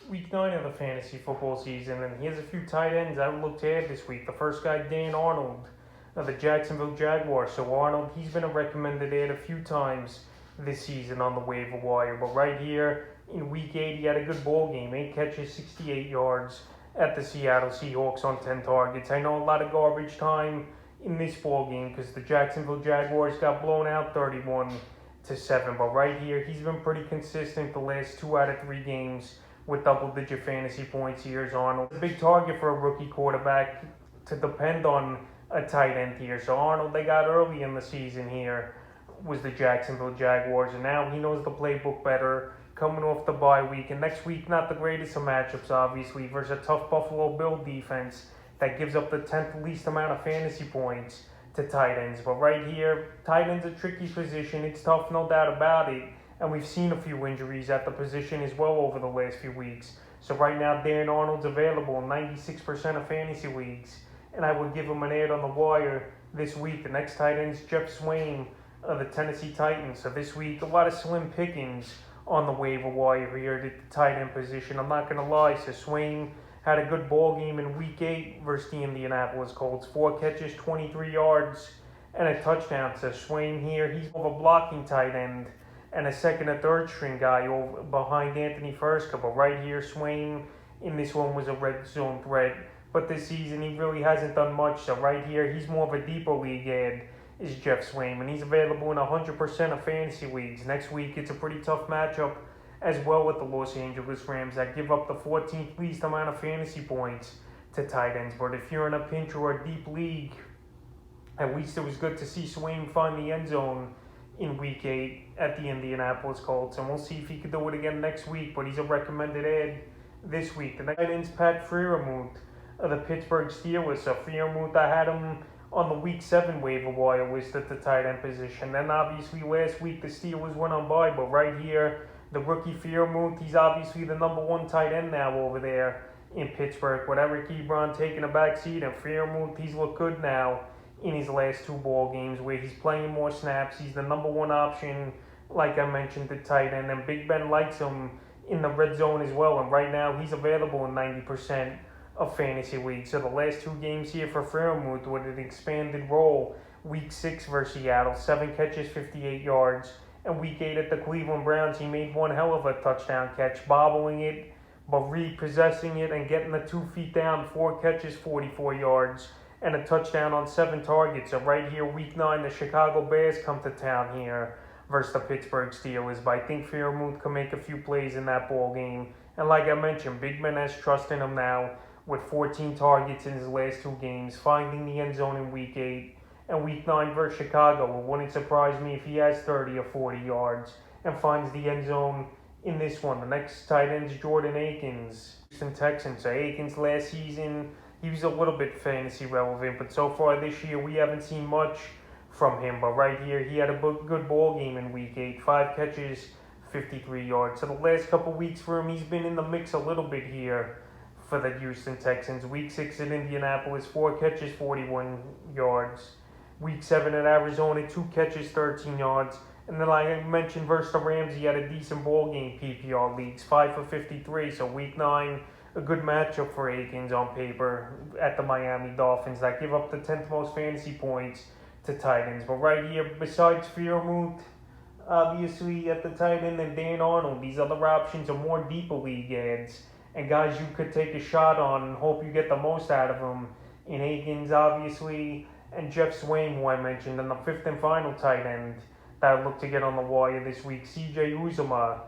week 9 of the fantasy football season, and here's a few tight ends I would look to add this week. The first guy, Arnold of the Jacksonville Jaguar. So Arnold, he's been a recommended add a few times this season on the waiver wire. But right here in week 8, he had a good ball game. 8 catches, 68 yards at the Seattle Seahawks on 10 targets. I know a lot of garbage time in this ball game because the Jacksonville Jaguars got blown out 31-7. But right here, he's been pretty consistent the last 2 out of 3 games with double-digit fantasy points. Here's Arnold. A big target for a rookie quarterback to depend on a tight end here. So Arnold, they got early in the season here, was the Jacksonville Jaguars, and now he knows the playbook better, coming off the bye week. And next week, not the greatest of matchups, obviously, versus a tough Buffalo Bill defense that gives up the 10th least amount of fantasy points to tight ends. But right here, tight end's a tricky position. It's tough, no doubt about it. And we've seen a few injuries at the position as well over the last few weeks. So right now, Arnold's available in 96% of fantasy leagues, and I would give him an ad on the wire this week. The next tight end's Swaim of the Tennessee Titans. So this week, a lot of slim pickings on the waiver wire here at the tight end position. I'm not going to lie. So Swain had a good ball game in week 8 versus the Indianapolis Colts. 4 catches, 23 yards, and a touchdown. So Swain here, he's more of a blocking tight end and a second or third string guy over behind Anthony Furska. But right here, Swain in this one was a red zone threat. But this season, he really hasn't done much. So right here, he's more of a deeper league ad, is Swaim. And he's available in 100% of fantasy leagues. Next week, it's a pretty tough matchup as well with the Los Angeles Rams that give up the 14th least amount of fantasy points to tight ends. But if you're in a pinch or a deep league, at least it was good to see Swaim find the end zone in week 8 at the Indianapolis Colts. And we'll see if he can do it again next week. But he's a recommended ad this week. The next tight end's Pat Freiermuth of the Pittsburgh Steelers. So Freiermuth, I had him on the week 7 waiver wire list at the tight end position. Then obviously last week the Steelers went on bye, but right here, the rookie Freiermuth, he's obviously the number 1 tight end now over there in Pittsburgh. With Eric Ebron taking a back seat, and Freiermuth, he's looked good now in his last 2 ball games where he's playing more snaps. He's the number 1 option, like I mentioned, the tight end, and Big Ben likes him in the red zone as well. And right now, he's available in 90% of fantasy leagues. So the last 2 games here for Freiermuth with an expanded role. Week 6 versus Seattle, 7 catches, 58 yards. And week 8 at the Cleveland Browns, he made one hell of a touchdown catch, bobbling it, but repossessing it and getting the 2 feet down. 4 catches, 44 yards, and a touchdown on 7 targets. So right here, week 9, the Chicago Bears come to town here versus the Pittsburgh Steelers. But I think Freiermuth can make a few plays in that ball game. And like I mentioned, Big Ben has trust in him now, with 14 targets in his last 2 games, finding the end zone in week 8, and week 9 versus Chicago. It wouldn't surprise me if he has 30 or 40 yards and finds the end zone in this one. The next tight end is Jordan Akins, Houston Texans. So Akins last season, he was a little bit fantasy relevant, but so far this year we haven't seen much from him. But right here, he had a good ball game in week 8, 5 catches, 53 yards. So the last couple weeks for him, he's been in the mix a little bit here for the Houston Texans. Week 6 at Indianapolis, 4 catches, 41 yards. Week 7 at Arizona, 2 catches, 13 yards. And then like I mentioned, versus the Rams, he had a decent ball game, PPR leagues, 5 for 53. So week 9, a good matchup for Akins on paper at the Miami Dolphins that give up the 10th most fantasy points to tight ends. But right here, besides Freiermuth, obviously at the tight end, and Arnold, these other options are more deeper league ads and guys you could take a shot on and hope you get the most out of them. In Akins, obviously, and Swaim, who I mentioned, and the 5th and final tight end that I look to get on the wire this week, C.J. Uzomah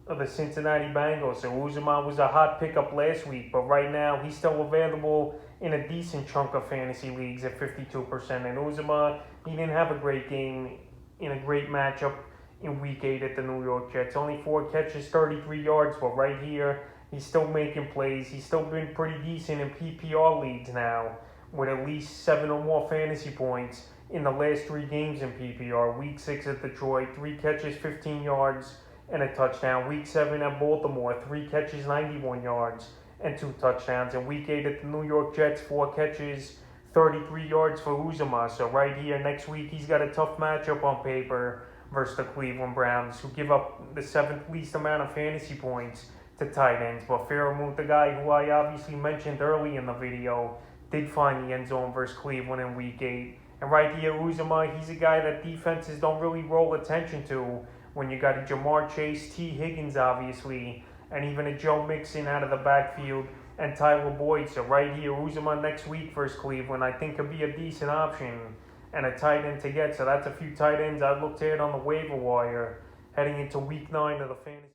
of the Cincinnati Bengals. So Uzomah was a hot pickup last week, but right now he's still available in a decent chunk of fantasy leagues at 52%. And Uzomah, he didn't have a great game in a great matchup in week 8 at the New York Jets. Only 4 catches, 33 yards, but right here, he's still making plays. He's still been pretty decent in PPR leagues now, with at least 7 or more fantasy points in the last 3 games in PPR. Week 6 at Detroit, 3 catches, 15 yards, and a touchdown. Week 7 at Baltimore, 3 catches, 91 yards, and 2 touchdowns. And week 8 at the New York Jets, 4 catches, 33 yards for Uzomah. So right here, next week, he's got a tough matchup on paper versus the Cleveland Browns, who give up the 7th least amount of fantasy points to tight ends. But Fairmouth, the guy who I obviously mentioned early in the video, did find the end zone versus Cleveland in Week 8. And right here, Uzomah, he's a guy that defenses don't really roll attention to when you got a Jamar Chase, T. Higgins, obviously, and even a Joe Mixon out of the backfield, and Tyler Boyd. So right here, Uzomah next week versus Cleveland, I think could be a decent option and a tight end to get. So that's a few tight ends I'd look to hit on the waiver wire heading into Week 9 of the fantasy.